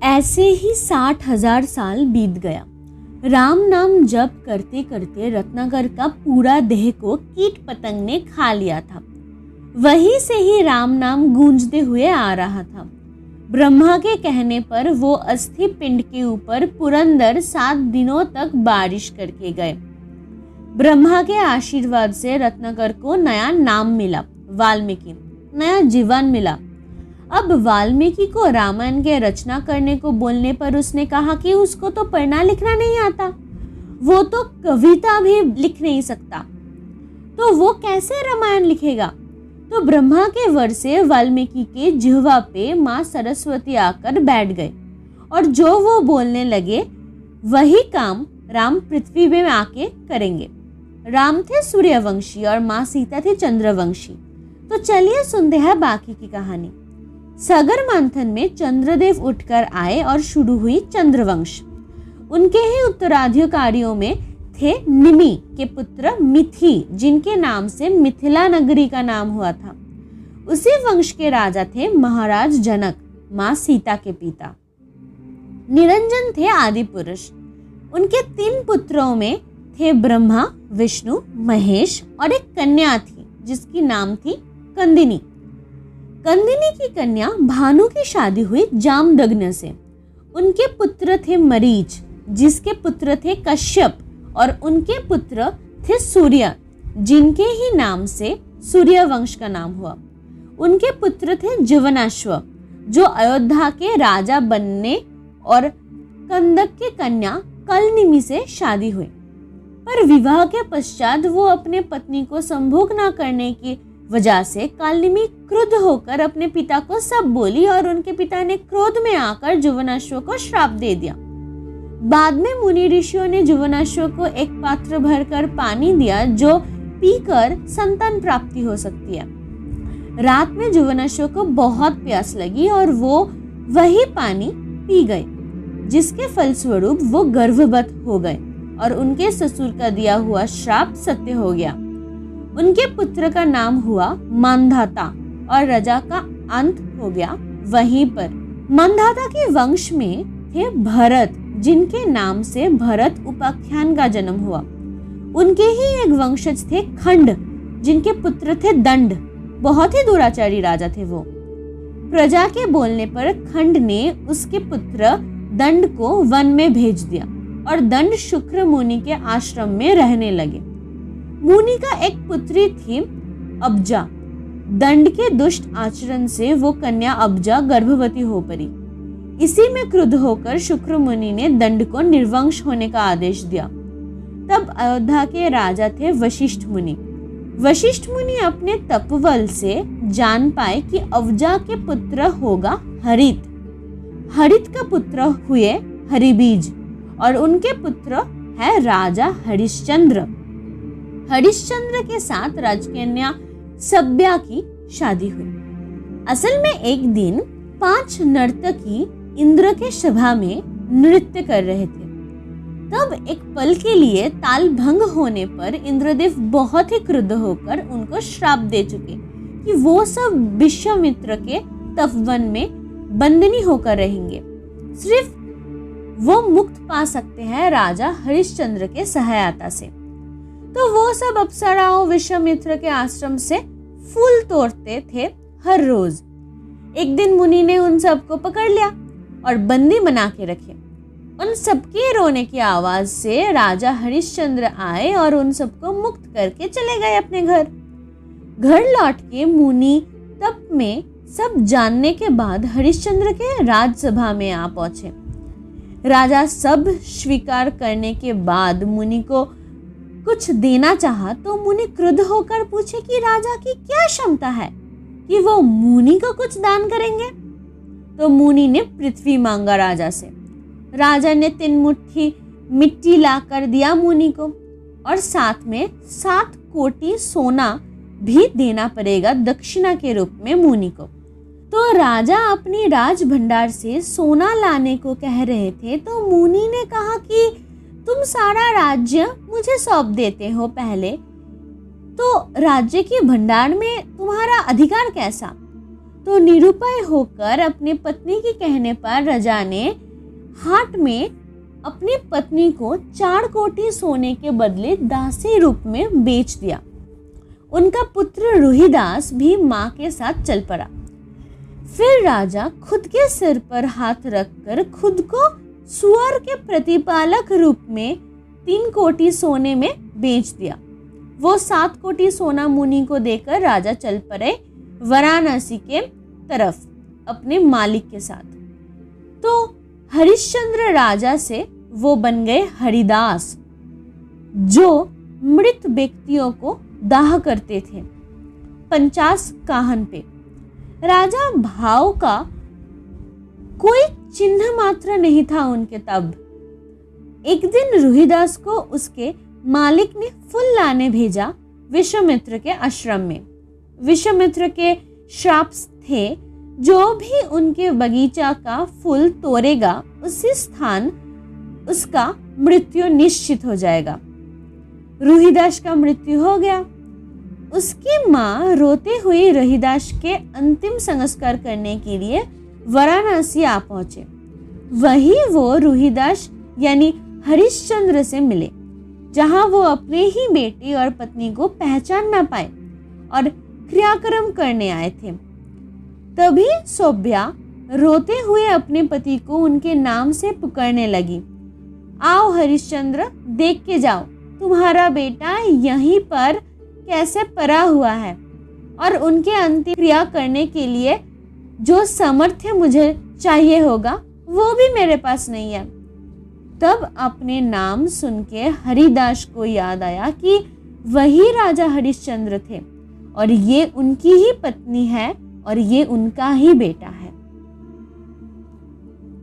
ऐसे ही 60,000 साल बीत गया। राम नाम जप करते करते रत्नाकर का पूरा देह को कीट पतंग ने खा लिया था। वहीं से ही राम नाम गूंजते हुए आ रहा था। ब्रह्मा के कहने पर वो अस्थि पिंड के ऊपर पुरंदर 7 दिनों तक बारिश करके गए। ब्रह्मा के आशीर्वाद से रत्नाकर को नया नाम मिला, वाल्मीकि, नया जीवन मिला। अब वाल्मीकि को रामायण के रचना करने को बोलने पर उसने कहा कि उसको तो पढ़ना लिखना नहीं आता, वो तो कविता भी लिख नहीं सकता, तो वो कैसे रामायण लिखेगा। तो ब्रह्मा के वर से वाल्मीकि के जिह्वा पे माँ सरस्वती आकर बैठ गए और जो वो बोलने लगे वही काम राम पृथ्वी में आके करेंगे। राम थे सूर्यवंशी और माँ सीता थी चंद्रवंशी। तो चलिए सुनते हैं बाकी की कहानी। सागर मंथन में चंद्रदेव उठकर आए और शुरू हुई चंद्रवंश। उनके ही उत्तराधिकारियों में थे निमि के पुत्र मिथि, जिनके नाम से मिथिला नगरी का नाम हुआ था। उसी वंश के राजा थे महाराज जनक, माँ सीता के पिता। निरंजन थे आदि पुरुष। उनके 3 पुत्रों में थे ब्रह्मा, विष्णु, महेश और एक कन्या थी जिसकी नाम थी कंदिनी। कंदिनी की कन्या भानु की शादी हुई जामदग्न से। उनके पुत्र थे मरीच, जिसके पुत्र थे कश्यप, और उनके पुत्र थे सूर्य, जिनके ही नाम से सूर्य वंश का नाम हुआ। उनके पुत्र थे जीवनाश्व, जो अयोध्या के राजा बनने, और कंदक की कन्या कलनिमि से शादी हुई। पर विवाह के पश्चात वो अपने पत्नी को संभोग न करने की वजह से कलनिमि क्रुद्ध होकर अपने पिता को सब बोली और उनके पिता ने क्रोध में आकर जीवनाश्व को श्राप दे दिया। बाद में मुनि ऋषियों ने जीवनाश्व को एक पात्र भरकर पानी दिया जो पीकर संतान प्राप्ति हो सकती है। रात में जीवनाश्व को बहुत प्यास लगी और वो वही पानी पी गए, जिसके फलस्वरूप वो गर्भवत हो गए और उनके ससुर का दिया हुआ श्राप सत्य हो गया। उनके पुत्र का नाम हुआ मांधाता और राजा का अंत हो गया वहीं पर। मांधाता के वंश में थे भरत, जिनके नाम से भरत उपाख्यान का जन्म हुआ। उनके ही एक वंशज थे खंड, जिनके पुत्र थे दंड। बहुत ही दुराचारी राजा थे वो। प्रजा के बोलने पर खंड ने उसके पुत्र दंड को वन में भेज दिया और दंड शुक्र मुनि के आश्रम में रहने लगे। मुनि का एक पुत्री थी अब्जा। दंड के दुष्ट आचरण से वो कन्या अब्जा गर्भवती हो पड़ी। इसी में क्रुद्ध होकर शुक्र मुनि ने दंड को निर्वंश होने का आदेश दिया। तब अयोध्या के राजा थे वशिष्ठ मुनि। वशिष्ठ मुनि अपने तपबल से जान पाए कि अब्जा के पुत्र होगा हरित। हरित का पुत्र हुए हरिबीज और उनके पुत्र है राजा हरिश्चंद्र। हरिश्चंद्र के साथ राजकन्या सभ्या की शादी हुई। असल में एक दिन 5 नर्तकी इंद्र के सभा में नृत्य कर रहे थे। तब एक पल के लिए ताल भंग होने पर इंद्रदेव बहुत ही क्रुद्ध होकर उनको श्राप दे चुके कि वो सब विश्वामित्र के तपवन में बंदनी होकर रहेंगे। सिर्फ वो मुक्त पा सकते हैं राजा हरिश्चंद्र के सहायता से। तो वो सब अप्सराओं विश्वामित्र के आश्रम से फूल तोड़ते थे हर रोज। एक दिन मुनि ने उन सबको पकड़ लिया और बंदी बना के रखे। उन सबके रोने की आवाज से राजा हरिश्चंद्र आए और उन सबको मुक्त करके चले गए अपने घर। घर लौट के मुनि तप में सब जानने के बाद हरिश्चंद्र के राजसभा में आ पहुंचे। राजा सब स्वीकार करने के बाद मुनि को कुछ देना चाहा तो मुनि क्रुद्ध होकर पूछे कि राजा की क्या क्षमता है कि वो मुनि को कुछ दान करेंगे। तो मुनि ने पृथ्वी मांगा राजा से। राजा ने 3 मुट्ठी मिट्टी ला कर दिया मुनि को और साथ में 7 कोटि सोना भी देना पड़ेगा दक्षिणा के रूप में मुनि को। तो राजा अपनी राज भंडार से सोना लाने को कह रहे थे तो मुनि ने कहा कि तुम सारा राज्य मुझे सौंप देते हो पहले, तो राज्य के भंडार में तुम्हारा अधिकार कैसा। तो निरुपाय होकर अपने पत्नी के कहने पर राजा ने हाट में अपनी पत्नी को 4 कोटी सोने के बदले दासी रूप में बेच दिया। उनका पुत्र रोहिदास भी मां के साथ चल पड़ा। फिर राजा खुद के सिर पर हाथ रखकर खुद को सुअर के प्रतिपालक रूप में 3 कोटी सोने में बेच दिया। वो 7 कोटी सोना मुनि को देकर राजा चल पड़े वाराणसी के तरफ अपने मालिक के साथ। तो हरिश्चंद्र राजा से वो बन गए हरिदास, जो मृत व्यक्तियों को दाह करते थे 50 काहन पे। राजा भाव का कोई चिन्ह मात्र नहीं था उनके तब। एक दिन रोहिदास को उसके मालिक ने फूल लाने भेजा विश्वामित्र के आश्रम में। विश्वामित्र के श्राप थे, जो भी उनके बगीचा का फूल तोड़ेगा उसी स्थान उसका मृत्यु निश्चित हो जाएगा। रोहिदास का मृत्यु हो गया। उसकी मां रोते हुए रोहिदास के अंतिम संस्कार करने के लिए वाराणसी आ पहुंचे। वहीं वो रोहिदास यानी हरिश्चंद्र से मिले, जहां वो अपने ही बेटे और पत्नी को पहचान ना पाए और क्रियाक्रम करने आए थे। तभी सौभ्या रोते हुए अपने पति को उनके नाम से पुकारने लगी, आओ हरिश्चंद्र, देख के जाओ तुम्हारा बेटा यहीं पर कैसे पड़ा हुआ है, और उनके अंतिम क्रिया करने के लिए जो सामर्थ्य मुझे चाहिए होगा वो भी मेरे पास नहीं है। तब अपने नाम सुन के हरिदास को याद आया कि वही राजा हरिश्चंद्र थे और ये उनकी ही पत्नी है और ये उनका ही बेटा है।